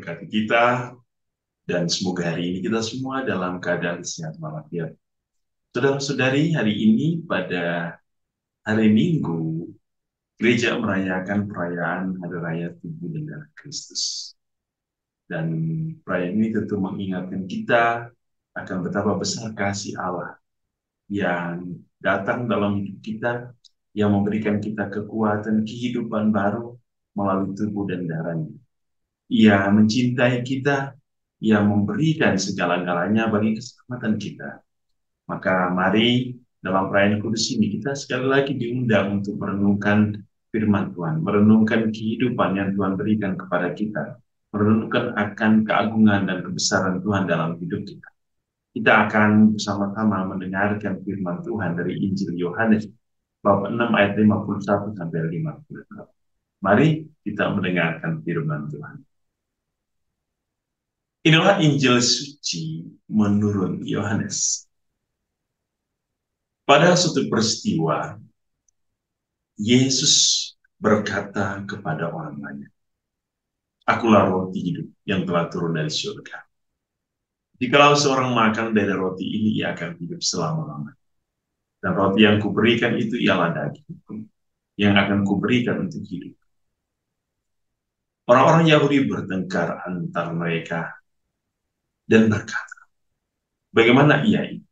memberkati kita, dan semoga hari ini kita semua dalam keadaan sehat walafiat. Saudara-saudari, hari ini pada hari Minggu, gereja merayakan perayaan Hari Raya Tubuh dan Darah Kristus. Dan perayaan ini tentu mengingatkan kita akan betapa besar kasih Allah yang datang dalam hidup kita, yang memberikan kita kekuatan kehidupan baru melalui tubuh dan darahnya. Ia mencintai kita, ia memberikan segala-galanya bagi keselamatan kita. Maka mari dalam perayaan kudus ini kita sekali lagi diundang untuk merenungkan firman Tuhan, merenungkan kehidupan yang Tuhan berikan kepada kita, merenungkan akan keagungan dan kebesaran Tuhan dalam hidup kita. Kita akan bersama-sama mendengarkan firman Tuhan dari Injil Yohanes bab 6 ayat 51 sampai 56. Mari kita mendengarkan firman Tuhan. Inilah Injil suci menurut Yohanes. Pada suatu peristiwa, Yesus berkata kepada orang banyak, "Akulah roti hidup yang telah turun dari surga. Jikalau seorang makan dari roti ini, ia akan hidup selama-lamanya. Dan roti yang kuberikan itu ialah dagingku, yang akan kuberikan untuk hidup." Orang-orang Yahudi bertengkar antar mereka dan berkata, "Bagaimana ia ini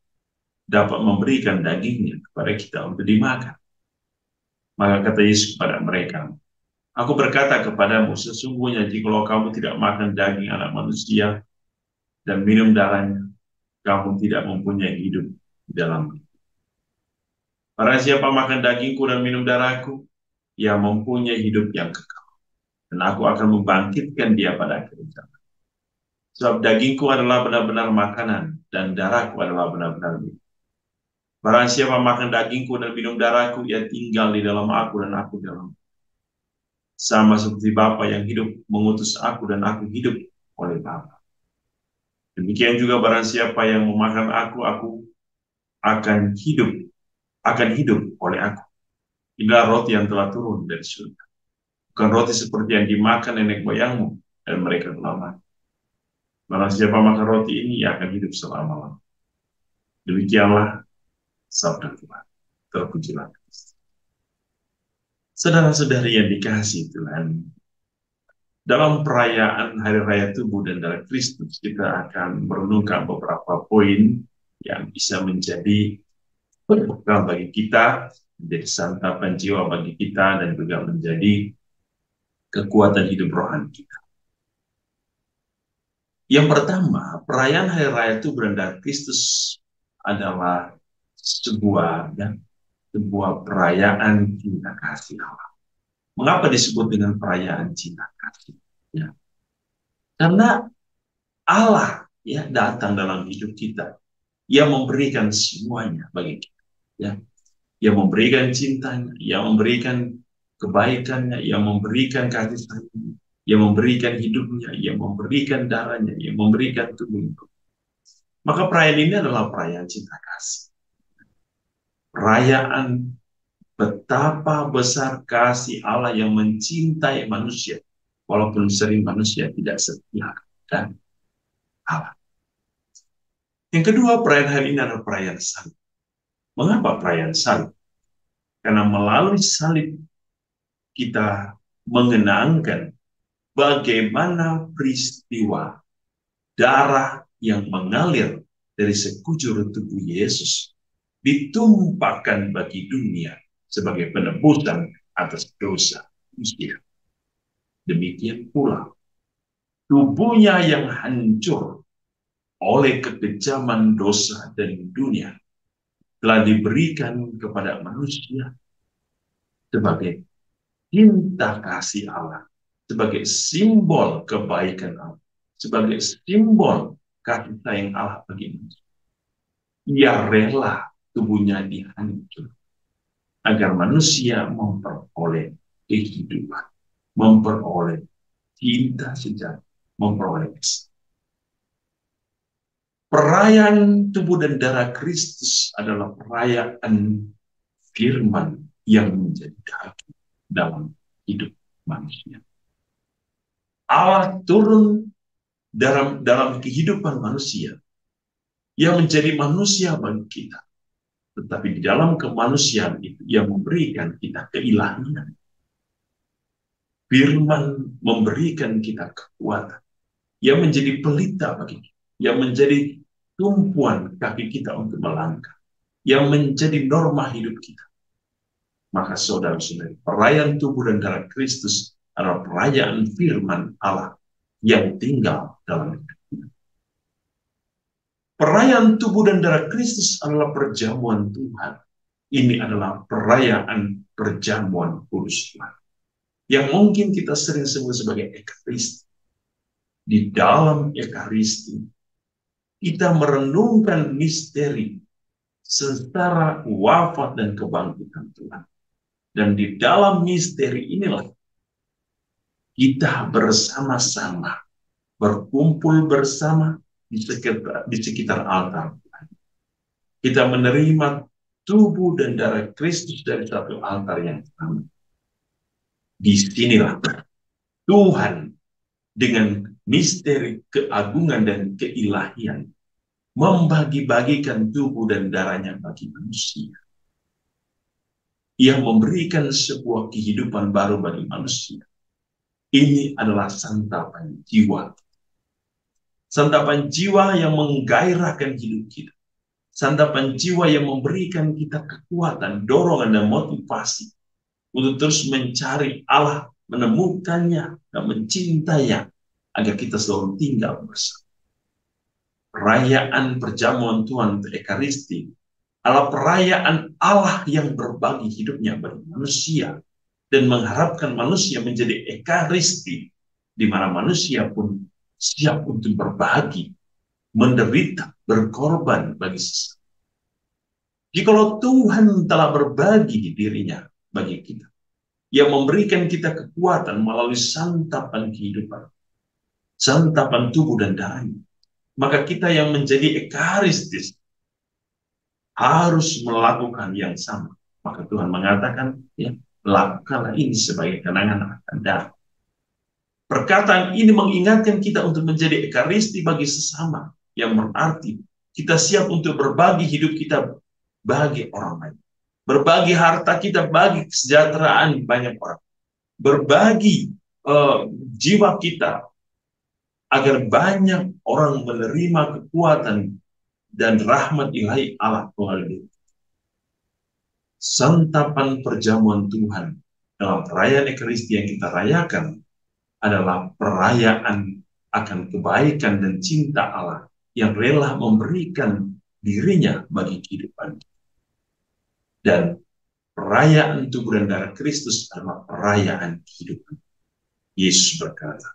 dapat memberikan dagingnya kepada kita untuk dimakan?" Maka kata Yesus kepada mereka, "Aku berkata kepadamu, sesungguhnya jikalau kamu tidak makan daging anak manusia dan minum darahnya, kamu tidak mempunyai hidup di dalam. Barang siapa makan dagingku dan minum darahku, ia mempunyai hidup yang kekal. Dan aku akan membangkitkan dia pada akhir zaman. Sebab dagingku adalah benar-benar makanan, dan darahku adalah benar-benar minum. Barang siapa makan dagingku dan minum darahku, ia tinggal di dalam aku dan aku di dalam. Sama seperti Bapa yang hidup mengutus aku dan aku hidup oleh Bapa. Demikian juga barang siapa yang memakan aku akan hidup oleh aku. Inilah roti yang telah turun dari surga. Bukan roti seperti yang dimakan nenek moyangmu dan mereka telah mati. Barang siapa makan roti ini, ia akan hidup selama-lamanya. Demikianlah sabda Tuhan. Terpujilah Kristus. Saudara-saudari yang dikasihi Tuhan, dalam perayaan Hari Raya Tubuh dan Darah Kristus, kita akan merenungkan beberapa poin yang bisa menjadi bekal bagi kita, menjadi santapan jiwa bagi kita, dan juga menjadi kekuatan hidup rohani kita. Yang pertama, perayaan Hari Raya Tubuh dan Darah Kristus adalah sebuah perayaan cinta kasih Allah. Mengapa disebut dengan perayaan cinta kasih? Ya. Karena Allah datang dalam hidup kita. Ia memberikan semuanya bagi kita. Ya. Ia memberikan cintanya, ia memberikan kebaikannya, ia memberikan kasih sayangnya, ia memberikan hidupnya, ia memberikan darahnya, ia memberikan tubuhnya. Maka perayaan ini adalah perayaan cinta kasih. Perayaan betapa besar kasih Allah yang mencintai manusia, walaupun sering manusia tidak setia dan Allah. Yang kedua, perayaan hari ini adalah perayaan salib. Mengapa perayaan salib? Karena melalui salib kita mengenangkan bagaimana peristiwa darah yang mengalir dari sekujur tubuh Yesus ditumpahkan bagi dunia sebagai penebusan atas dosa manusia. Demikian pula tubuhnya yang hancur oleh kekejaman dosa dan dunia telah diberikan kepada manusia sebagai cinta kasih Allah, sebagai simbol kebaikan Allah, sebagai simbol kasih sayang Allah bagi manusia. Ia rela tubuhnya dihancur agar manusia memperoleh kehidupan, memperoleh cinta sejati, memperoleh keselamatan. Perayaan tubuh dan darah Kristus adalah perayaan firman yang menjadi kehakiman dalam hidup manusia. Allah turun dalam kehidupan manusia yang menjadi manusia bagi kita. Tetapi di dalam kemanusiaan itu yang memberikan kita keilahian. Firman memberikan kita kekuatan yang menjadi pelita bagi kita, yang menjadi tumpuan kaki kita untuk melangkah, yang menjadi norma hidup kita. Maka saudara-saudari, perayaan tubuh dan darah Kristus adalah perayaan firman Allah yang tinggal dalam hidup kita. Perayaan tubuh dan darah Kristus adalah perjamuan Tuhan. Ini adalah perayaan perjamuan kudus Tuhan. Yang mungkin kita sering sebut sebagai Ekaristi. Di dalam Ekaristi, kita merenungkan misteri secara wafat dan kebangkitan Tuhan. Dan di dalam misteri inilah kita bersama-sama berkumpul bersama di sekitar altar Tuhan. Kita menerima tubuh dan darah Kristus dari satu altar yang sama. Disinilah Tuhan dengan misteri keagungan dan keilahian membagi-bagikan tubuh dan darahnya bagi manusia. Ia memberikan sebuah kehidupan baru bagi manusia. Ini adalah santapan jiwa. Santapan jiwa yang menggairahkan hidup kita. Santapan jiwa yang memberikan kita kekuatan, dorongan, dan motivasi untuk terus mencari Allah, menemukannya, dan mencintainya, agar kita selalu tinggal bersama. Perayaan perjamuan Tuhan Ekaristi adalah perayaan Allah yang berbagi hidupnya bagi manusia dan mengharapkan manusia menjadi Ekaristi, di mana manusia pun siap untuk berbagi, menderita, berkorban bagi sesama. Jikalau Tuhan telah berbagi dirinya bagi kita, yang memberikan kita kekuatan melalui santapan kehidupan, santapan tubuh dan darahnya, maka kita yang menjadi Ekaristis harus melakukan yang sama. Maka Tuhan mengatakan, ya, lakukanlah ini sebagai kenangan akan datang. Perkataan ini mengingatkan kita untuk menjadi Ekaristi bagi sesama, yang berarti kita siap untuk berbagi hidup kita bagi orang lain. Berbagi harta kita bagi kesejahteraan banyak orang. Berbagi jiwa kita agar banyak orang menerima kekuatan dan rahmat ilahi Allah melalui santapan perjamuan Tuhan dalam perayaan Ekaristi yang kita rayakan adalah perayaan akan kebaikan dan cinta Allah yang rela memberikan dirinya bagi kehidupan. Dan perayaan tubuh dan darah Kristus adalah perayaan kehidupan. Yesus berkata,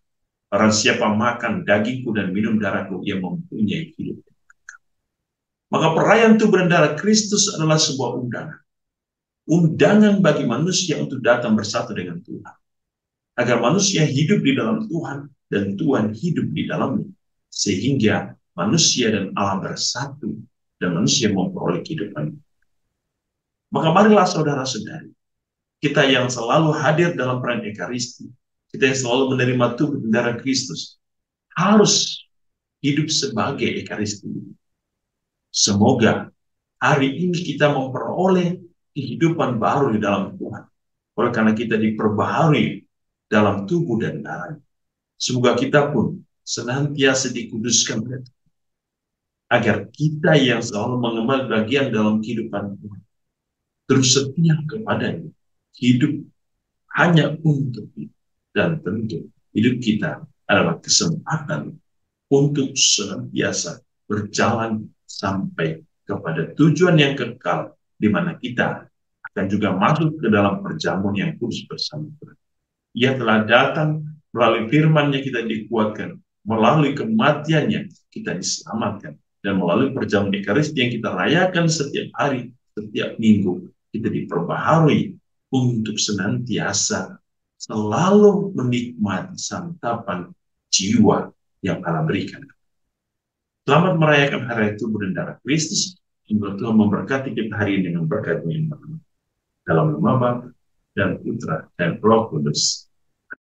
barang siapa makan dagingku dan minum darahku, ia mempunyai hidup. Maka perayaan tubuh dan darah Kristus adalah sebuah undangan. Undangan bagi manusia untuk datang bersatu dengan Tuhan. Agar manusia hidup di dalam Tuhan dan Tuhan hidup di dalamnya. Sehingga manusia dan Allah bersatu dan manusia memperoleh kehidupan. Maka marilah saudara-saudari, kita yang selalu hadir dalam perayaan Ekaristi, kita yang selalu menerima tubuh dan darah Kristus, harus hidup sebagai Ekaristi. Semoga hari ini kita memperoleh kehidupan baru di dalam Tuhan. Oleh karena kita diperbaharui dalam tubuh dan darah. Semoga kita pun senantiasa dikuduskan oleh Tuhan. Agar kita yang selalu mengemban bagian dalam kehidupan Tuhan, terus setia kepadanya, hidup hanya untuk itu. Dan tentu hidup kita adalah kesempatan untuk senantiasa berjalan sampai kepada tujuan yang kekal, di mana kita akan juga masuk ke dalam perjamuan yang kudus bersama Tuhan. Ia telah datang melalui firman-Nya kita dikuatkan, melalui kematiannya kita diselamatkan, dan melalui perjamuan Ekaristi yang kita rayakan setiap hari, setiap minggu, kita diperbaharui untuk senantiasa selalu menikmati santapan jiwa yang Allah berikan. Selamat merayakan hari tubuh dan darah Kristus. Semoga Tuhan memberkati kita hari ini dengan berkat-Nya yang dalam nama Bapa dan Putra dan Roh Kudus.